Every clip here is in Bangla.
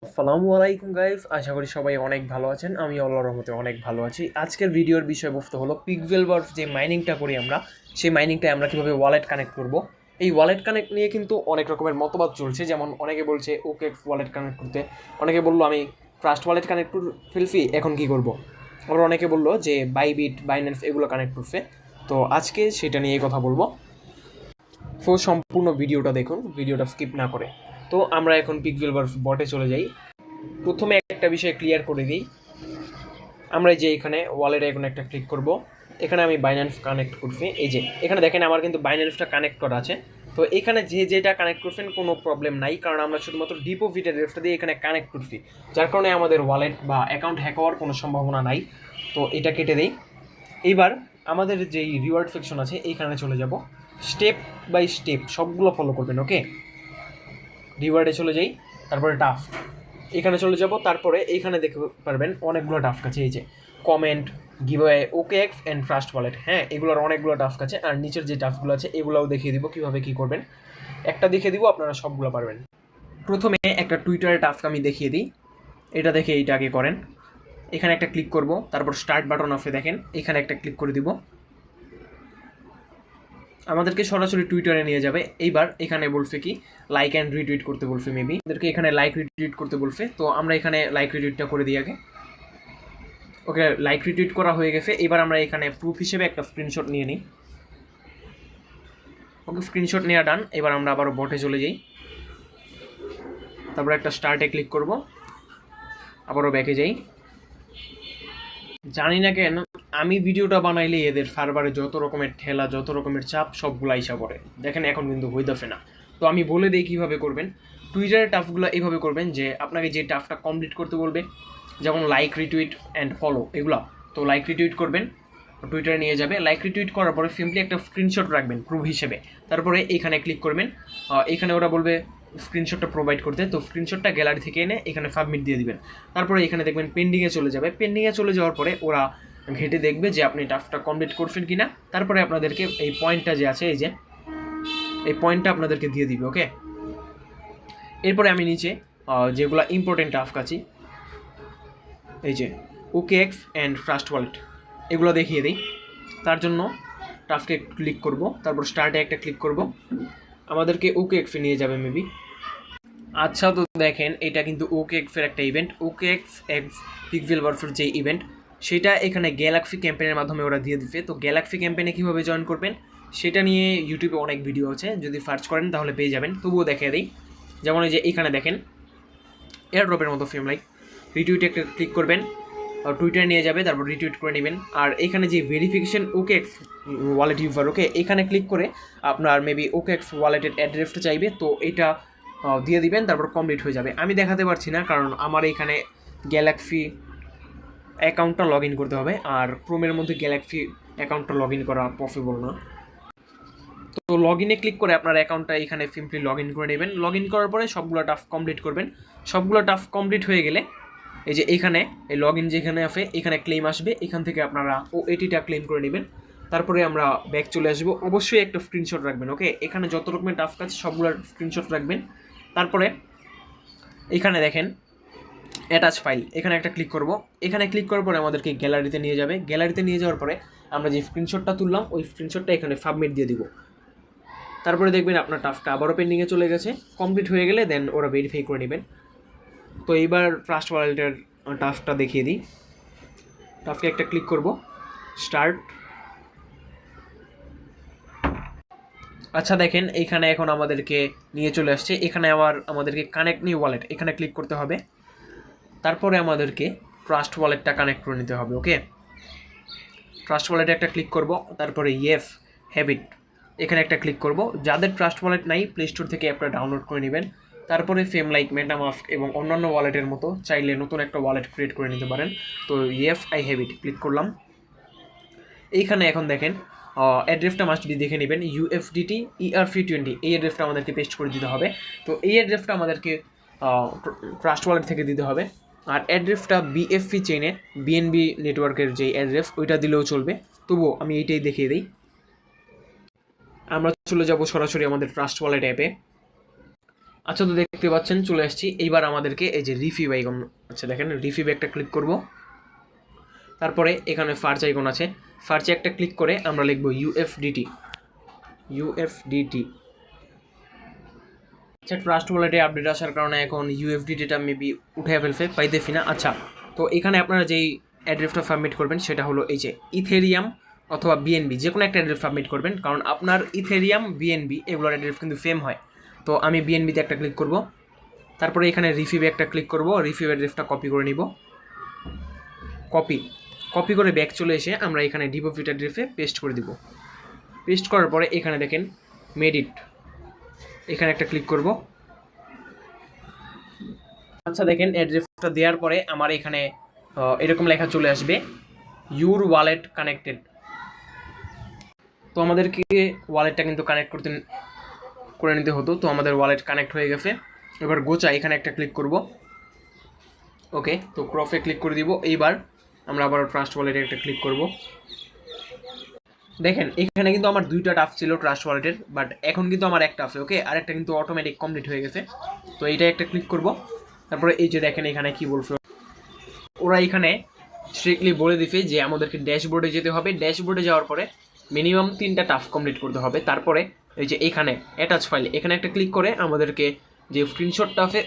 আসসালামু আলাইকুম গাইস, আশা করি সবাই অনেক ভালো আছেন। আমি আল্লাহর রহমতে অনেক ভালো আছি। আজকের ভিডিওর বিষয়বস্তু হলো পিক্সেলবর্ফ যে মাইনিংটা করি আমরা, সেই মাইনিংটা আমরা কীভাবে ওয়ালেট কানেক্ট করব। এই ওয়ালেট কানেক্ট নিয়ে কিন্তু অনেক রকমের মতবাদ চলছে। যেমন অনেকে বলছে ওকে ওয়ালেট কানেক্ট করতে, অনেকে বললো আমি ট্রাস্ট ওয়ালেট কানেক্ট করে ফেলছি, এখন কি করব। আবার অনেকে বললো যে বাইবিট, বাইন্যান্স এগুলো কানেক্ট করছে। তো আজকে সেটা নিয়ে কথা বলবো। সম্পূর্ণ ভিডিওটা দেখুন, ভিডিওটা স্কিপ না করে। তো আমরা এখন পিক্সেলবর্ফ বটে চলে যাই। প্রথমে একটা বিষয় ক্লিয়ার করে দিই, আমরা যে এখানে ওয়ালেটে এখন একটা ক্লিক করব। এখানে আমি বাইন্যান্স কানেক্ট করছি। এই যে এখানে দেখেন আমার কিন্তু বাইন্যান্সটা কানেক্ট করা আছে। তো এখানে যে যেটা কানেক্ট করছেন কোনো প্রবলেম নাই, কারণ আমরা শুধুমাত্র ডিপোজিটের রেটটা দিয়ে এখানে কানেক্ট করছি, যার কারণে আমাদের ওয়ালেট বা অ্যাকাউন্ট হ্যাক হওয়ার কোনো সম্ভাবনা নাই। তো এটা কেটে দিই। এইবার আমাদের যেই রিওয়ার্ড সেকশন আছে এইখানে চলে যাব। স্টেপ বাই স্টেপ সবগুলো ফলো করবেন, ওকে। রিওয়ার্ডে চলে যাই, তারপরে টাস্ক এখানে চলে যাব। তারপরে এইখানে দেখতে পারবেন অনেকগুলো টাস্ক আছে। এই যে comment, giveaway, OKX and trust wallet, হ্যাঁ এগুলোর অনেকগুলো টাস্ক আছে। আর নিচের যে টাস্কগুলো আছে এগুলোও দেখিয়ে দিব কীভাবে কী করবেন। একটা দেখিয়ে দিব, আপনারা সবগুলো পারবেন। প্রথমে একটা টুইটারের টাস্ক আমি দেখিয়ে দিই। এটা দেখে এইটা আগে করেন। এখানে একটা ক্লিক করব, তারপর স্টার্ট বাটন অফে দেখেন এখানে একটা ক্লিক করে দিব, আমাদেরকে সরাসরি টুইটারে নিয়ে যাবে। এইবার এখানে বলছে কি লাইক অ্যান্ড রিটুইট করতে বলছে, মেবি আমাদেরকে এখানে লাইক রিটুইট করতে বলছে। তো আমরা এখানে লাইক রিটুইটটা করে দিই আগে। ওকে, লাইক রিটুইট করা হয়ে গেছে। এবার আমরা এখানে প্রুফ হিসেবে একটা স্ক্রিনশট নিয়ে নিই। ওকে, স্ক্রিনশট নেওয়া ডান। এবার আমরা আবারও বটে চলে যাই, তারপর একটা স্টার্টে ক্লিক করব, আবারও ব্যাকে যাই। জানি না কেন আমি ভিডিওটা বানাইলে এদের সার্ভারে যত রকমের ঠেলা, যত রকমের চাপ সবগুলো আইসা পড়ে। দেখেন এখন কিন্তু হইতেছে না। তো আমি বলে দিই কীভাবে করবেন। টুইটারের টাস্কগুলো এইভাবে করবেন যে আপনাকে যে টাস্কটা কমপ্লিট করতে বলবে, যেমন লাইক রিটুইট অ্যান্ড ফলো এগুলো, তো লাইক রিটুইট করবেন, টুইটারে নিয়ে যাবে। লাইক রিটুইট করার পরে সিম্পলি একটা স্ক্রিনশট রাখবেন প্রুফ হিসেবে, তারপরে এইখানে ক্লিক করবেন। এখানে ওরা বলবে স্ক্রিনশটটা প্রোভাইড করতে, তো স্ক্রিনশটটা গ্যালারি থেকে এনে এখানে সাবমিট দিয়ে দিবেন। তারপরে এখানে দেখবেন পেন্ডিংয়ে চলে যাবে। পেন্ডিংয়ে চলে যাওয়ার পরে ওরা ঘেটে দেখবে যে আপনি টাস্কটা কমপ্লিট করছেন কি না। তারপরে আপনাদেরকে এই পয়েন্টটা যে আছে, এই যে এই পয়েন্টটা আপনাদেরকে দিয়ে দিবে, ওকে। এরপরে আমি নিচে যেগুলো ইম্পর্টেন্ট টাস্ক আছে, এই যে ওকেএক্স অ্যান্ড ট্রাস্ট ওয়ালেট এগুলো দেখিয়ে দিই। তার জন্য টাস্কে ক্লিক করব, তারপর স্টার্টে একটা ক্লিক করব, আমাদেরকে ওকেএক্সে নিয়ে যাবে মেবি। আচ্ছা, তো দেখেন এটা কিন্তু ওকেএক্সের একটা ইভেন্ট, ওকেএক্স এক্স পিক্সেলবর্ফের যে ইভেন্ট সেটা এখানে গ্যালাক্সি ক্যাম্পেনের মাধ্যমে ওরা দিয়ে দিচ্ছে। তো গ্যালাক্সি ক্যাম্পেনে কীভাবে জয়েন করবেন সেটা নিয়ে ইউটিউবে অনেক ভিডিও আছে, যদি সার্চ করেন তাহলে পেয়ে যাবেন। তবুও দেখিয়ে দিই। যেমন এই যে এখানে দেখেন এয়ারড্রপের মতো ফ্রেম লাইক, রিটুইটে একটা ক্লিক করবেন, টুইটারে নিয়ে যাবে, তারপর রিটুইট করে নেবেন। আর এখানে যে ভেরিফিকেশন ওকেএক্স ওয়ালেট ইউজার, ওকে এখানে ক্লিক করে আপনার মেবি ওকেএক্স ওয়ালেটের অ্যাড্রেসটা চাইবে, তো এটা দিয়ে দিবেন, তারপর কমপ্লিট হয়ে যাবে। আমি দেখাতে পারছি না কারণ আমার এখানে গ্যালাক্সি অ্যাকাউন্টটা লগ ইন করতে হবে, আর ক্রোমের মধ্যে গ্যালাক্সি অ্যাকাউন্টটা লগ ইন করা পসিবল না। তো লগ ইনে ক্লিক করে আপনার অ্যাকাউন্টটা এখানে সিম্পলি লগ ইন করে নেবেন। লগ ইন করার পরে সবগুলো টাস্ক কমপ্লিট করবেন। সবগুলো টাস্ক কমপ্লিট হয়ে গেলে এই যে এখানে এই লগ ইন যেখানে আছে এখানে ক্লেম আসবে, এখান থেকে আপনারা এটিটা ক্লেম করে নেবেন। তারপরে আমরা ব্যাক চলে আসবো। অবশ্যই একটা স্ক্রিনশট রাখবেন, ওকে। এখানে যত রকমের টাস্ক আছে সবগুলোর স্ক্রিনশট রাখবেন। তারপরে এখানে দেখেন অ্যাটাচ ফাইল, এখানে একটা ক্লিক করব। এখানে ক্লিক করার পরে আমাদেরকে গ্যালারিতে নিয়ে যাবে। গ্যালারিতে নিয়ে যাওয়ার পরে আমরা যে স্ক্রিনশটটা তুললাম ওই স্ক্রিনশটটা এখানে সাবমিট দিয়ে দিব। তারপরে দেখবেন আপনার টাস্কটা আবারও পেন্ডিংয়ে চলে গেছে। কমপ্লিট হয়ে গেলে দেন ওরা ভেরিফাই করে নেবেন। তো এইবার ট্রাস্ট ওয়ালেটের টাস্কটা দেখিয়ে দিই। টাস্কে একটা ক্লিক করব, স্টার্ট। আচ্ছা দেখেন এইখানে এখন আমাদেরকে নিয়ে চলে আসছে। এখানে আবার আমাদেরকে কানেক্ট নিউ ওয়ালেট এখানে ক্লিক করতে হবে। তারপরে আমাদেরকে ট্রাস্ট ওয়ালেটটা কানেক্ট করে নিতে হবে, ওকে। ট্রাস্ট ওয়ালেটে একটা ক্লিক করব, তারপরে ইয়েস হ্যাবিট এখানে একটা ক্লিক করব। যাদের ট্রাস্ট ওয়ালেট নাই প্লে স্টোর থেকে অ্যাপটা ডাউনলোড করে নেবেন। তারপরে সেম লাইক মেটামাস্ক এবং অন্যান্য ওয়ালেটের মতো চাইলে নতুন একটা ওয়ালেট ক্রিয়েট করে নিতে পারেন। তো yes I have it click করলাম। এইখানে এখন দেখেন অ্যাড্রেসটা মাস্ট বি দেখে নেবেন, ইউএফডিটি ERC20 এই অ্যাড্রেসটা আমাদেরকে পেস্ট করে দিতে হবে। তো এই অ্যাড্রেসটা আমাদেরকে ট্রাস্ট ওয়ালেট থেকে দিতে হবে। আর অ্যাড্রেসটা BFP চেইনে BNB নেটওয়ার্কের যে অ্যাড্রেস ওইটা দিলেও চলবে, তবুও আমি এইটাই দেখিয়ে দিই। আমরা চলে যাব সরাসরি আমাদের ট্রাস্ট ওয়ালেট অ্যাপে। আচ্ছা, তো দেখতে পাচ্ছেন চলে আসছি। এইবার আমাদেরকে এই যে রিফিভ আইকন, আচ্ছা দেখেন রিফিভ একটা ক্লিক করব। তারপরে এখানে ফার্চ আইকন আছে, ফার্চে একটা ক্লিক করে আমরা লিখব ইউএফডিটি। আচ্ছা, ট্রাস্ট ওয়ালেটে আপডেট আসার কারণে এখন ইউএফডিটিটা মেবি উঠে ফেলছে, পাইতেছি না। আচ্ছা, তো এখানে আপনারা যেই অ্যাড্রেসটা সাবমিট করবেন সেটা হলো এই যে ইথেরিয়াম অথবা বিএনবি, যে কোনো একটা অ্যাড্রেস সাবমিট করবেন, কারণ আপনার ইথেরিয়াম বিএনবি এগুলোর অ্যাড্রেস কিন্তু সেম হয়। তো আমি বিএনবিতে একটা ক্লিক করব, তারপরে এখানে রিফিভে একটা ক্লিক করব, রিফিভ অ্যাড্রেসটা কপি করে নিব। কপি করে ব্যাক চলে এসে আমরা এখানে ডিপোজিট অ্যাড্রেসে পেস্ট করে দিব। পেস্ট করার পরে এখানে দেখেন মেডিট, এখানে একটা ক্লিক করব। আচ্ছা দেখেন অ্যাড্রেসটা দেওয়ার পরে আমার এখানে এরকম লেখা চলে আসবে ইউর ওয়ালেট কানেক্টেড। তো আমাদেরকে ওয়ালেটটা কিন্তু কানেক্ট করে নিতে হতো, তো আমাদের ওয়ালেট কানেক্ট হয়ে গেছে। এবার গোচা এখানে একটা ক্লিক করব। ওকে, তো ক্রফে ক্লিক করে দিব। এইবার আমরা আবার ট্রাস্ট ওয়ালেটে একটা ক্লিক করব। দেখেন এখানে কিন্তু আমার দুইটা টাস্ক ছিল ট্রাস্ট ওয়ালেটের, বাট এখন কিন্তু আমার একটা আছে। ওকে, আরেকটা কিন্তু অটোমেটিক কমপ্লিট হয়ে গেছে। তো এইটা একটা ক্লিক করব। তারপরে এই যে দেখেন এখানে কি বলছে, ওরা এখানে স্ট্রিক্টলি বলে দিছে যে আমাদেরকে ড্যাশবোর্ডে যেতে হবে। ড্যাশবোর্ডে যাওয়ার পরে মিনিমাম 3টা টাস্ক কমপ্লিট করতে হবে। তারপরে এই যে এখানে অ্যাটাচ ফাইল, এখানে একটা ক্লিক করে আমাদেরকে যে স্ক্রিনশটটা আছে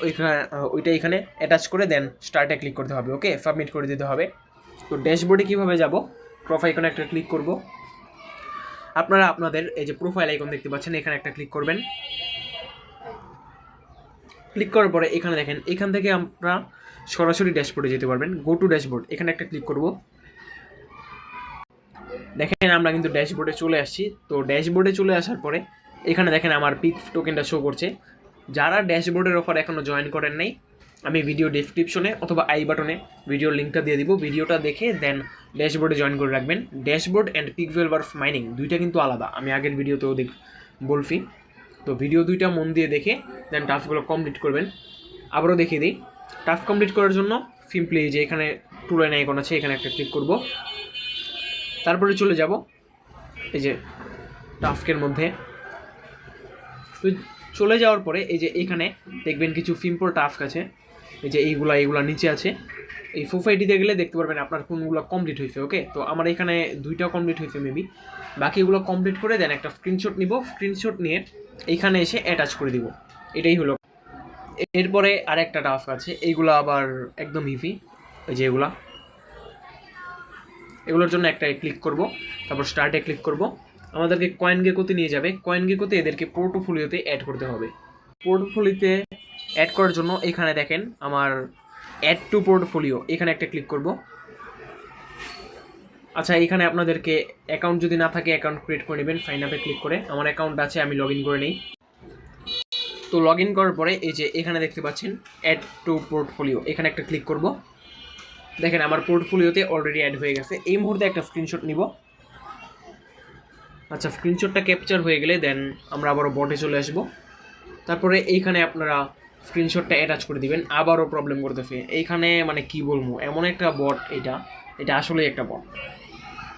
ওইটা এখানে অ্যাটাচ করে দেন স্টার্টে ক্লিক করতে হবে। ওকে, সাবমিট করে দিতে হবে। তো ড্যাশবোর্ডে কীভাবে যাব, প্রোফাইল আইকনে একটা ক্লিক করব। আপনারা আপনাদের এই যে প্রোফাইল আইকন দেখতে পাচ্ছেন, এখানে একটা ক্লিক করবেন। ক্লিক করার পরে এখানে দেখেন, এখান থেকে আমরা সরাসরি ড্যাশবোর্ডে যেতে পারবেন। গো টু ড্যাশবোর্ড, এখানে একটা ক্লিক করব। দেখেন আমরা কিন্তু ড্যাশবোর্ডে চলে আসছি। তো ড্যাশবোর্ডে চলে আসার পরে এখানে দেখেন আমার পিক টোকেনটা শো করছে। যারা ড্যাশবোর্ডের অফার এখনও জয়েন করেন নাই, আমি ভিডিও ডেসক্রিপশনে অথবা আই বাটনে ভিডিওর লিঙ্কটা দিয়ে দিব। ভিডিওটা দেখে দেন ড্যাশবোর্ডে জয়েন করে রাখবেন। ড্যাশবোর্ড অ্যান্ড পিকভেলভার্স মাইনিং দুইটা কিন্তু আলাদা, আমি আগের ভিডিওতেও বলছি। তো ভিডিও দুইটা মন দিয়ে দেখে দেন টাস্কগুলো কমপ্লিট করবেন। আবারও দেখিয়ে দিই, টাস্ক কমপ্লিট করার জন্য সিম্পলি যে এখানে টু লাইন আইকন আছে, এখানে একটা ক্লিক করব। তারপরে চলে যাব এই যে টাস্কের মধ্যে। তো চলে যাওয়ার পরে এই যে এখানে দেখবেন কিছু সিম্পল টাস্ক আছে, এই যে এইগুলা নিচে আছে। এই সোসাইটিতে গেলে দেখতে পারবেন আপনার কোনগুলো কমপ্লিট হয়েছে। ওকে, তো আমার এখানে 2টা কমপ্লিট হয়েছে মেবি, বাকিগুলো কমপ্লিট করে দেন একটা স্ক্রিনশট নিব। স্ক্রিনশট নিয়ে এইখানে এসে অ্যাটাচ করে দিব। এটাই হলো। এরপরে আরেকটা টাস্ক আছে, এইগুলো আবার একদম ইজি। এই যে এগুলোর জন্য একটা ক্লিক করব, তারপর স্টার্টে ক্লিক করব। আমাদেরকে কয়েন গেকোতে নিয়ে যাবে। কয়েন গেকোতে এদেরকে পোর্টফোলিওতে অ্যাড করতে হবে। পোর্টফোলিওতে অ্যাড করার জন্য এখানে দেখেন আমার অ্যাড টু পোর্টফোলিও, এখানে একটা ক্লিক করব। আচ্ছা, এখানে আপনাদেরকে অ্যাকাউন্ট যদি না থাকে অ্যাকাউন্ট ক্রিয়েট করে নেবেন সাইন আপে ক্লিক করে। আমার অ্যাকাউন্ট আছে, আমি লগ ইন করে নিই। তো লগ ইন করার পরে এই যে এখানে দেখতে পাচ্ছেন অ্যাড টু পোর্টফোলিও, এখানে একটা ক্লিক করব। দেখেন আমার পোর্টফোলিওতে অলরেডি অ্যাড হয়ে গেছে। এই মুহূর্তে একটা স্ক্রিনশট নিব। আচ্ছা, স্ক্রিনশটটা ক্যাপচার হয়ে গেলে দেন আমরা আবারও বটে চলে আসব। তারপরে এইখানে আপনারা স্ক্রিনশটটা অ্যাটাচ করে দিবেন। আবারও প্রবলেম করতেছে এইখানে, মানে কি বলবো, এমন একটা বট, এটা আসলেই একটা বট।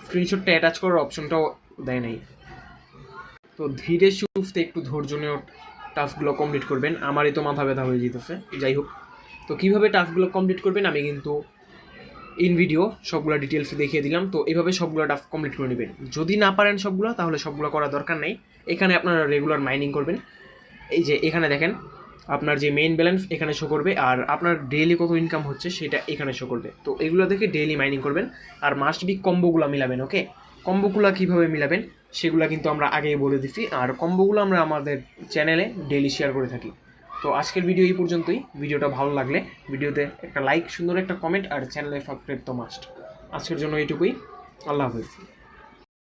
স্ক্রিনশটটা অ্যাটাচ করার অপশনটাও দেয় নাই। তো ধীরে সুস্থে একটু ধৈর্য নিয়ে টাস্কগুলো কমপ্লিট করবেন। আমারই তো মাথা ব্যথা হয়ে যেতেছে। যাই হোক, তো কীভাবে টাস্কগুলো কমপ্লিট করবেন আমি কিন্তু ইন ভিডিও সবগুলো ডিটেলসে দেখিয়ে দিলাম। তো এইভাবে সবগুলো টাস্ক কমপ্লিট করে নেবেন। যদি না পারেন সবগুলো, তাহলে সবগুলো করার দরকার নেই। এখানে আপনারা রেগুলার মাইনিং করবেন। এই যে এখানে দেখেন আপনার যে মেইন ব্যালেন্স এখানে শো করবে, আর আপনার ডেইলি কত ইনকাম হচ্ছে সেটা এখানে শো করবে। তো এগুলো দেখে ডেইলি মাইনিং করবেন। আর মাস্ট বি কম্বোগুলো মিলাবেন। ওকে, কম্বোগুলো কীভাবে মিলাবেন সেগুলো কিন্তু আমরা আগেই বলে দিচ্ছি, আর কম্বোগুলো আমরা আমাদের চ্যানেলে ডেইলি শেয়ার করে থাকি। তো আজকের ভিডিও এই পর্যন্তই। ভিডিওটা ভালো লাগলে ভিডিওতে একটা লাইক, সুন্দর একটা কমেন্ট, আর চ্যানেলে সাবস্ক্রাইব তো মাস্ট। আজকের জন্য এইটুকুই। আল্লাহ হাফেজ।